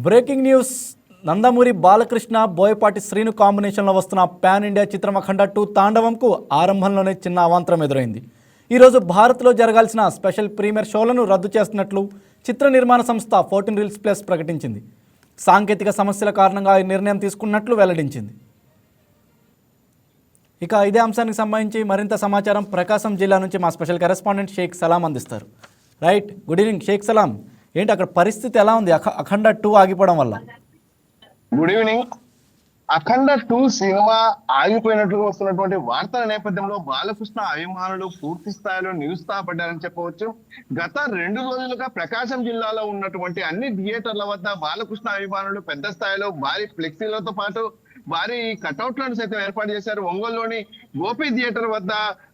Breaking news. Nandamuri Balakrishna Boyapati Srinu కాంబినేషన్లో వస్తున్న pan India చిత్రం అఖండ 2 తాండవంకు ఆరంభంలోనే చిన్న అవాంతరం ఎదురైంది. ఈరోజు భారత్లో జరగాల్సిన స్పెషల్ ప్రీమియర్ షోలను రద్దు చేస్తున్నట్లు చిత్ర నిర్మాణ సంస్థ 14 Reels Plus ప్రకటించింది. సాంకేతిక సమస్యల కారణంగా ఈ నిర్ణయం తీసుకున్నట్లు వెల్లడించింది. ఇక ఇదే అంశానికి సంబంధించి మరింత సమాచారం ప్రకాశం జిల్లా నుంచి మా స్పెషల్ కరెస్పాండెంట్ షేక్ సలాం అందిస్తారు. Right, good evening Shaik Salam. ఏంటి అక్కడ పరిస్థితి ఎలా ఉంది అఖండ 2 ఆగిపోవడం వల్ల? Good evening. అఖండ 2 సినిమా ఆగిపోయినట్లుగా వస్తున్నటువంటి వార్తల నేపథ్యంలో బాలకృష్ణ అభిమానులు పూర్తి స్థాయిలో నిరుత్సాహపడ్డారని చెప్పవచ్చు. గత 2 రోజులుగా ప్రకాశం జిల్లాలో ఉన్నటువంటి అన్ని థియేటర్ల వద్ద బాలకృష్ణ అభిమానులు పెద్ద స్థాయిలో భారీ ఫ్లెక్సీలతో పాటు భారీ కటౌట్లను సైతం ఏర్పాటు చేశారు. ఒంగోలులోని గోపి థియేటర్ వద్ద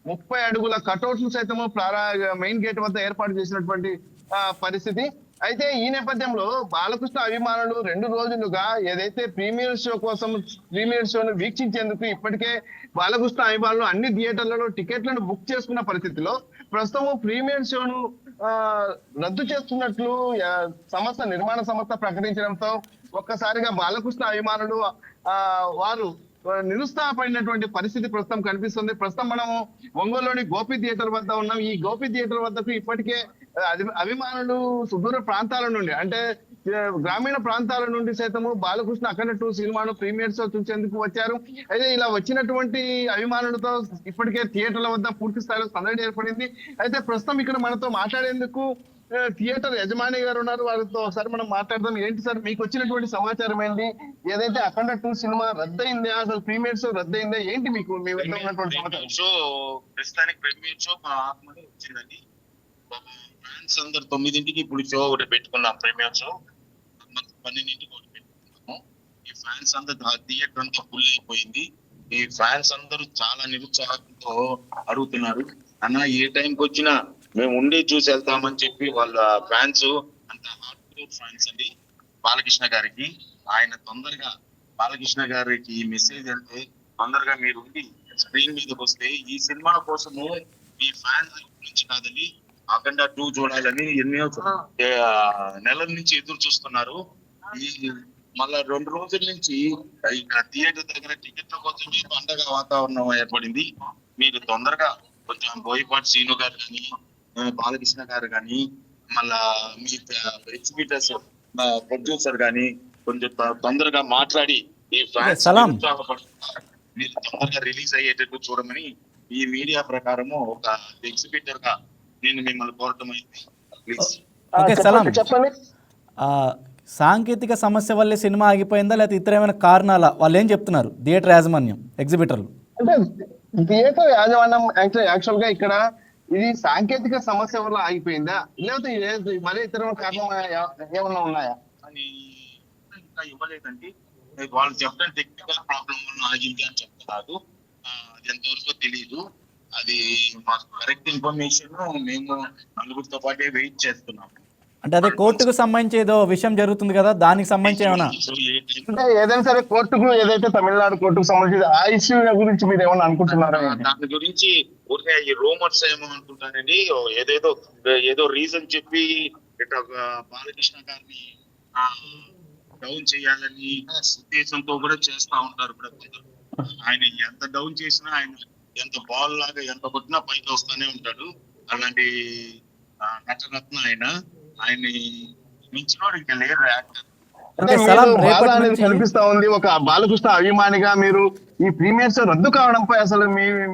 30 అడుగుల కటౌట్లు సైతము మెయిన్ గేట్ వద్ద ఏర్పాటు చేసినటువంటి పరిస్థితి. అయితే ఈ నేపథ్యంలో బాలకృష్ణ అభిమానులు 2 రోజులుగా ఏదైతే ప్రీమియర్ షోను వీక్షించేందుకు ఇప్పటికే బాలకృష్ణ అభిమానులు అన్ని థియేటర్లలో టికెట్లను బుక్ చేసుకున్న పరిస్థితిలో ప్రస్తుతం ప్రీమియర్ షోను రద్దు చేస్తున్నట్లు నిర్మాణ సంస్థ ప్రకటించడంతో ఒక్కసారిగా బాలకృష్ణ అభిమానులు వారు నిరుత్సాహపడినటువంటి పరిస్థితి ప్రస్తుతం కనిపిస్తుంది. ప్రస్తుతం మనము ఒంగోలులోని గోపి థియేటర్ వద్ద ఉన్నాం. ఈ గోపి థియేటర్ వద్దకు ఇప్పటికే అభిమానులు సుదూర ప్రాంతాల నుండి, అంటే గ్రామీణ ప్రాంతాల నుండి సైతము బాలకృష్ణ అఖండ 2 సినిమాను ప్రీమియర్ షో చూసేందుకు వచ్చారు. అయితే ఇలా వచ్చినటువంటి అభిమానులతో ఇప్పటికే థియేటర్ల వద్ద పూర్తి స్థాయిలో సందడి ఏర్పడింది. అయితే ప్రస్తుతం ఇక్కడ మనతో మాట్లాడేందుకు థియేటర్ యజమాని గారు ఉన్నారు. వారితో ఒకసారి మనం మాట్లాడదాం. ఏంటి సార్ మీకు వచ్చినటువంటి సమాచారం ఏంటి? ఏదైతే అఖండ 2 సినిమా రద్దయిందా, అసలు ప్రీమియర్ షో రద్దయిందా, ఏంటి మీకు మీ వద్ద ఉన్నటువంటి సమాచారం? షో ప్రస్తుతానికి ప్రీమియర్ షో మా ఆత్మని వచ్చిందండి. ఫ్యాన్స్ అందరు 9ంటికి ఇప్పుడు షో ఒకటి పెట్టుకున్నాం. ప్రీమియర్ షో 12ంటికి ఒకటి పెట్టుకున్నాము. ఈ ఫ్యాన్స్ అందరు థియేటర్ అంతా ఫుల్ అయిపోయింది. ఈ ఫ్యాన్స్ అందరూ చాలా నిరుత్సాహంతో అడుగుతున్నారు, అన్న ఏ టైంకి వచ్చినా మేము ఉండి చూసి వెళ్తామని చెప్పి వాళ్ళ ఫ్యాన్స్ అంత హార్డ్ కోర్ ఫ్యాన్స్ అండి బాలకృష్ణ గారికి. ఆయన తొందరగా బాలకృష్ణ గారికి మెసేజ్ అంటే తొందరగా మీరు ఉండి స్క్రీన్ మీదకి వస్తే ఈ సినిమా కోసము మీ ఫ్యాన్స్ నుంచి కాదండి అఖండ 2 చూడాలని ఎన్నో నెలల నుంచి ఎదురు చూస్తున్నారు. ఈ మళ్ళా 2 రోజుల నుంచి ఇక్కడ థియేటర్ దగ్గర టికెట్ల కోసం పండగ వాతావరణం ఏర్పడింది. మీరు తొందరగా కొంచెం బోయపాటి శ్రీను గారు కానీ బాలకృష్ణ గారు కానీ మళ్ళా మీ ఎగ్జిబిటర్స్ ప్రొడ్యూసర్ కానీ కొంచెం తొందరగా మాట్లాడి ఈ ఫ్యాన్స్ మీరు తొందరగా రిలీజ్ అయ్యేటట్టు చూడమని ఈ మీడియా ప్రకారము ఒక ఎగ్జిబిటర్ గా నేను మిమ్మల్ని కోరటం అయింది. ప్లీజ్. ఓకే సలాం, చెప్పండి. సాంకేతిక సమస్య వల్లే సినిమా ఆగిపోయిందా లేకపోతే ఇతర ఏమైనా కారణాలా? వాళ్ళు ఏం చెప్తున్నారు థియేటర్ యాజమాన్యం, ఎగ్జిబిటర్లు? అంటే థియేటర్ యాజమాన్యం యాక్చువల్ గా ఇక్కడ ఇది సాంకేతిక సమస్య వల్ల ఆగిపోయిందా లేకపోతే మరీ ఇతర కారణం ఏమన్నా ఉన్నాయా అని ఇంకా ఇవ్వలేదండి. వాళ్ళు చెప్పడం టెక్నికల్ ప్రాబ్లం వల్ల ఆగింది అని చెప్తున్నారు. అది ఎంతవరకు తెలియదు. అది మాకు కరెక్ట్ ఇన్ఫర్మేషన్ మేము నలుగురితో పాటే వెయిట్ చేస్తున్నాము. అంటే అదే కోర్టుకు సంబంధించి ఏదో విషయం జరుగుతుంది కదా, దానికి సంబంధించి ఏమైనా అంటే ఏదైనా సరే కోర్టుకు, ఏదైతే తమిళనాడు కోర్టుకు సంబంధించి ఆ ఇష్యూ గురించి మీరు ఏమన్నా అనుకుంటున్నారా? దాని గురించి ఊరికే ఈ రూమర్స్ ఏమో అనుకుంటానండి. ఏదో రీజన్ చెప్పి ఇట్లా బాలకృష్ణ గారిని డౌన్ చేయాలని ఉద్దేశంతో కూడా చేస్తా ఉంటారు. ఆయన ఎంత డౌన్ చేసినా, ఆయన ఎంత బాల్ లాగా ఎంత కొట్టినా పైకి వస్తానే ఉంటాడు. అలాంటి నటరత్న ఆయన్ని మించినోడు ఇంకా లేరు యాక్టర్. కనిపిస్తా ఉంది. ఒక బాలకృష్ణ అభిమానిగా మీరు ఈ ప్రీమియర్ షో రద్దు కావడంపై అసలు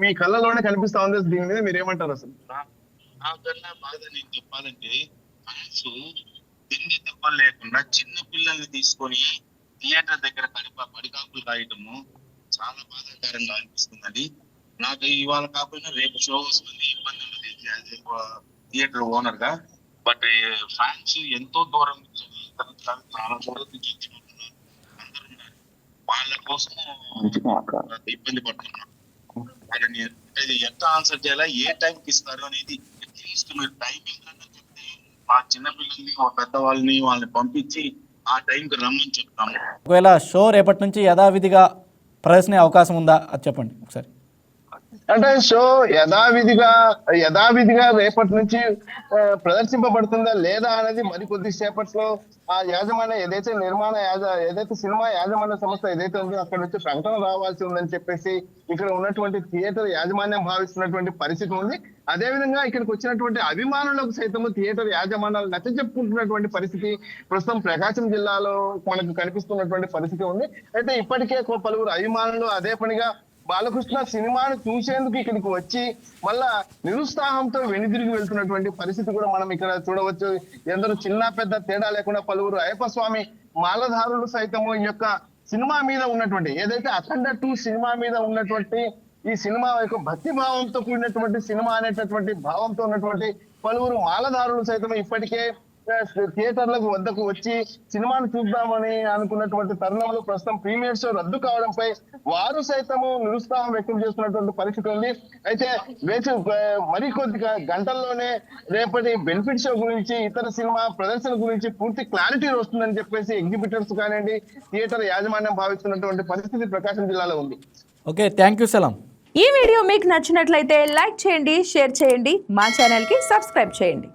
మీ కళ్ళలోనే కనిపిస్తా ఉంది. దీని మీద మీరు ఏమంటారు? అసలు నాకన్నా బాధ నేను చెప్పాలంటే ఫ్యాన్స్ తిండి దెబ్బలు లేకుండా చిన్న పిల్లల్ని తీసుకొని థియేటర్ దగ్గర పడికాపులు కాయటము చాలా బాధాకరంగా అనిపిస్తుందండి. నాకు ఇవాళ కాకుండా రేపు షో వస్తుంది, ఇబ్బంది ఉన్నది థియేటర్ ఓనర్ గా. బట్ ఫ్యాన్స్ ఎంతో దూరం నుంచి చాలా దూరం నుంచి వచ్చినట్టున్నారు. అందరూ ఉన్నారు, వాళ్ళ కోసం ఇబ్బంది పడుతున్నారు. వాళ్ళని ఎంత ఆన్సర్ చేయాలా, ఏ టైంకి ఇస్తారు అనేది అట్లీస్ట్ మీరు టైమింగ్ అన్న చెప్తే ఆ చిన్నపిల్లల్ని పెద్దవాళ్ళని వాళ్ళని పంపించి ఆ టైంకి రమ్మని చెప్తాము. ఒకవేళ షో రేపటి నుంచి యథావిధిగా ప్రదర్శన అవకాశం ఉందా అది చెప్పండి ఒకసారి. అంటే షో యథావిధిగా రేపటి నుంచి ప్రదర్శింపబడుతుందా లేదా అనేది మరికొద్ది సేపట్లో ఆ యాజమాన్య ఏదైతే సినిమా యాజమాన్య సంస్థ ఏదైతే ఉందో అక్కడ నుంచి ప్రకటన రావాల్సి ఉందని చెప్పేసి ఇక్కడ ఉన్నటువంటి థియేటర్ యాజమాన్యం భావిస్తున్నటువంటి పరిస్థితి ఉంది. అదే విధంగా ఇక్కడికి వచ్చినటువంటి అభిమానులకు సైతం థియేటర్ యాజమాన్యాలు నచ్చచెప్పుకుంటున్నటువంటి పరిస్థితి ప్రస్తుతం ప్రకాశం జిల్లాలో మనకు కనిపిస్తున్నటువంటి పరిస్థితి ఉంది. అయితే ఇప్పటికే పలువురు అభిమానులు అదే పనిగా బాలకృష్ణ సినిమాను చూసేందుకు ఇక్కడికి వచ్చి మళ్ళా నిరుత్సాహంతో వెనుదిరిగి వెళ్తున్నటువంటి పరిస్థితి కూడా మనం ఇక్కడ చూడవచ్చు. ఎందరో చిన్న పెద్ద తేడా లేకుండా పలువురు అయ్యప్ప స్వామి మాలధారులు సైతము ఈ యొక్క సినిమా మీద ఉన్నటువంటి ఏదైతే అఖండ 2 సినిమా మీద ఉన్నటువంటి ఈ సినిమా యొక్క భక్తి భావంతో కూడినటువంటి సినిమా అనేటటువంటి భావంతో ఉన్నటువంటి పలువురు మాలధారులు సైతం ఇప్పటికే థియేటర్లకు వద్దకు వచ్చి సినిమాను చూద్దామని అనుకున్నటువంటి తరుణంలో ప్రస్తుతం ప్రీమియర్ షో రద్దు కావడంపై వారు సైతము నిరుత్సాహం వ్యక్తం చేస్తున్నటువంటి పరిస్థితి ఉంది. అయితే మరికొద్ది గంటల్లోనే రేపటి బెనిఫిట్ షో గురించి ఇతర సినిమా ప్రదర్శన గురించి పూర్తి క్లారిటీ వస్తుందని చెప్పేసి ఎగ్జిబిటర్స్ కానివ్వండి థియేటర్ యాజమాన్యం భావిస్తున్నటువంటి పరిస్థితి ప్రకాశం జిల్లాలో ఉంది. ఓకే, థ్యాంక్ యూ సలాం. ఈ వీడియో మీకు నచ్చినట్లయితే లైక్ చేయండి, షేర్ చేయండి, మా ఛానల్కి సబ్స్క్రైబ్ చేయండి.